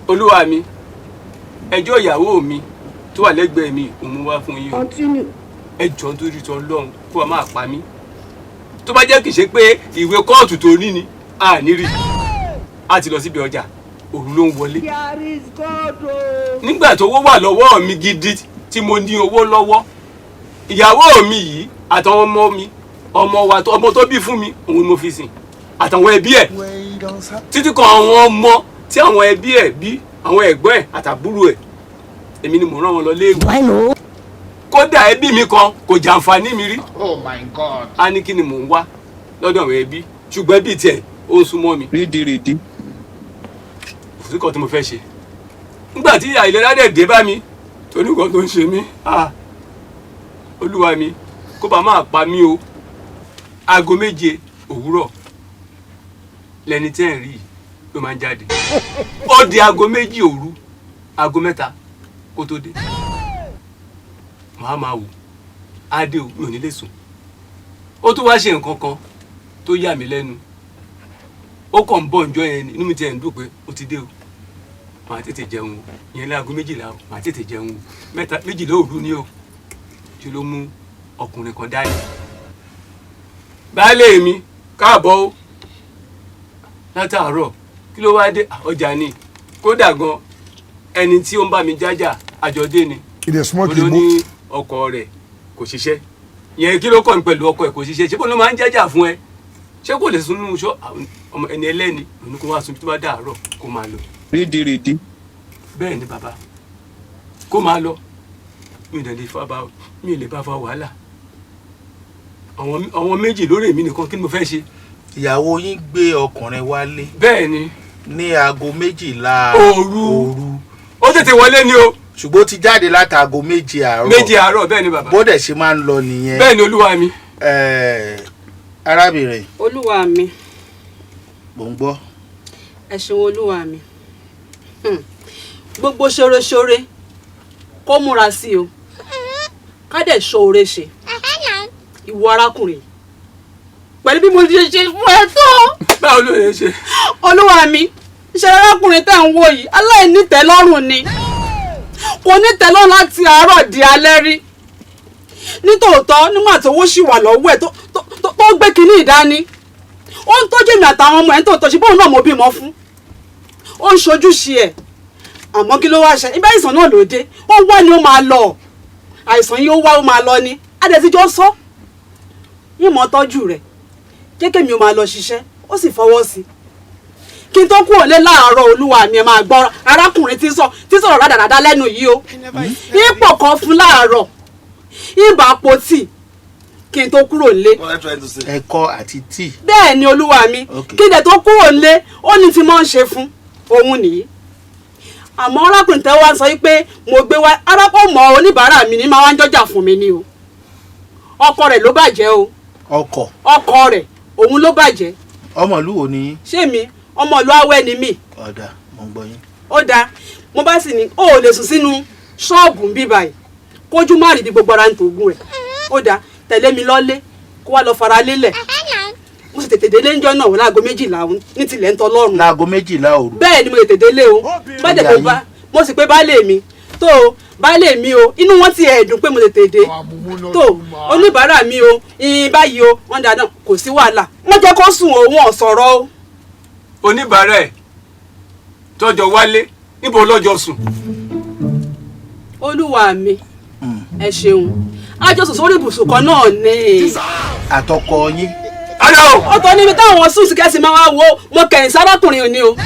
olúwa mi ẹjọ́ ìyàwó mi tó wà lẹ́gbẹ̀ẹ́ mi òun wá fún yín o ẹjọ́ nítorí tọ́ lọ́hùn kó wa máa pa mí tó bá jẹ́ kì í ṣe pé ìwé kóòtù tó ní ni a ní rí a ti lọ síbi ọjà òun ló ń wọlé nígbà tó owó wà lọ́wọ́ mi gidi tí mo ní owó lọ́wọ́ ìyàwó mi yìí àtàwọn ọmọ mi ọmọ tó bí fún mi òun ni mo fi sìn àtàwọn ẹbí ẹ̀ títí kan àwọn ọmọ tí àwọn ẹbí ẹ̀ bí àwọn ẹ̀gbọ́n ẹ̀ àtàbúrò ẹ̀ èmi ni mo rán wọn lọ léèwé kódà ẹbí mi kan kò jàǹfààní mi rí a ní kí ni mò ń wá lọ́dọ̀ àwọn ẹbí ṣùgbọ́n ẹbí tiẹ̀ ó ń súnmọ́ mi rídìrídì kò sí kan tí mo fẹ́ ṣe nígbà tí àìlera dẹ̀ dé bá mi torí nǹkan tó ń ṣe mí olúwa mi kó bá máa pa mí o aago 7 òwúrọ̀ lẹni tẹ́ ẹ̀ rí ló máa ń jáde ó di aago 2 òru aago 3 kó tó dé màá máa wò adé o mi ò ní lè sùn ó tún wá ṣe nǹkan kan tó yà mí lẹ́nu ó kàn ń bọ̀ ǹjọ́ yẹn inú mi ti ẹ̀ ń dùn pé ó ti dé o màá tètè jẹun o ìyẹn láago 12 o màá tètè jẹun o 2 òru ni o tí ló mú ọkùnrin kan dání baálé mi káàbọ̀ o látàárọ̀ kí ló wá dé ọjà ni kódà gan ẹni tí ó ń bá mi jájà àjọdé ni ó ló ní ọkọ rẹ̀ kò ṣiṣẹ́ ìyẹn kí ló kàn pẹ̀lú ọkọ ẹ̀ kò ṣiṣẹ́ ṣé kò ló máa ń jájà fún ẹ ṣé kò lè sunú ṣọ́ ọmọ ẹni ẹlẹ́ni òun kó wá sun tó bá dàárọ̀ kó máa lọ. rídìrídì. bẹ́ẹ̀ ni bàbá kó máa lọ mi ò lè bá fa wàhálà àwọn méjì lórí èmi nìkan kí ni mo fẹ́ ṣe. ìyàwó yín gbé ọkùnrin wálé. bẹ́ẹ̀ ni. ní aago 12 òru ó tètè wọlé ni o. ṣùgbọ́n ó ti jáde láti aago 2 àárọ̀. 2 àárọ̀ bẹ́ẹ̀ ni bàbá. bó dẹ̀ ṣe máa ń lọ nìyẹn. bẹ́ẹ̀ ni olúwa mi. arábìnrin. olúwa mi. mò ń gbọ́. ẹ ṣeun olúwa mi. gbogbo ṣoreṣore kó múra sí o ká dẹ̀ ṣoore ṣe ìwọ arákùnrin pẹ̀lú bí mo ti ṣe fún ẹ tó. báwo ló lè ṣe. olúwa mi ṣe arákùnrin tẹ̀ ń wò yìí aláìnítẹ́lọ́rùn ni kò nítẹ́lọ́rùn láti àárọ̀ di alẹ́ rí nítòótọ́ nígbà tó wó sì wà lọ́wọ́ ẹ̀ tó gbé kínní ìdání ó ń tọ́jú èmi àtàwọn ọmọ ẹ̀ ń tòótọ́ ṣe bóun náà mo bímọ fún ó ń ṣojúṣe ẹ̀ àmọ́ kí ló wá ṣe ibà àìsàn náà ló dé ó wá ni ó máa lọ àìsàn yìí ó wá ó máa lọ ni adẹ̀síjọ́ sọ yìí mọ́ tọ́jú rẹ̀ kéèké mi ò máa lọ ṣiṣẹ́ ó sì fọwọ́ sí kí n tó kúrò lé láàárọ̀ olúwa mi ẹ máa gbọ́ arákùnrin tí sọ̀rọ̀ rádaràdá lẹ́nu yìí o ipò kan fún láàárọ̀ ibà po tíì kí n tó kúrò lé. ẹ̀kọ àti tíì. bẹ́ẹ̀ ni olúwa mi kí n dẹ̀ tó kúrò lé ó ní tí mo ń ṣe fún òun nìyí àmọ́ arákùnrin tẹ́ wá sọ pé mo gbé wá arákùnrin mọ́ oníbàárà mi ní máa wá ń jọjà fún mi ni o ọkọ rẹ̀ ló bàjẹ́ o. ọkọ rẹ̀ òun ló bàjẹ́. ọmọ ìlú wo ni. ṣé mi ọmọ ìlú Awẹ́ ni mí. ọ̀dà mo ń gbọ́ yín. ó dáa mo bá sì ní o ò lè sùn sínú ṣọ́ọ̀bù ń bí báyìí kójú má rí bí gbogbo ara ń tòògùn rẹ̀ ó dáa tẹ̀lé mi lọ́lé kó wá lọ fara lélẹ̀ mo sì tètè délé ńjọ́ náà láago 12 ní tilẹ̀ ń tọlọ́run. láago 12 òru. bẹ́ẹ̀ ni mo tètè délé o bá dẹ̀ kó bá mo sì pé baálé mi tó baálé mi o inú wọn ti ẹ̀dùn pé mo tètè dé tó oníbàárà mi o ìyìn báyìí o wọn dáná kò sí wàhálà wọn jẹ́ kó sùn òun ọ̀sọ̀rọ̀ o. oníbàárà ẹ̀ tọ́jọ́ wálé níbo lọ́jọ́ sùn. olúwa mi ẹ ṣeun àjọsùn sórí ibùsùn kan náà ni. àtọkọ yín. ọ̀tọ̀ níbi táwọn sùn sí kẹ́sì máa wá wo mo kẹ̀yìn sárákùnrin ni o.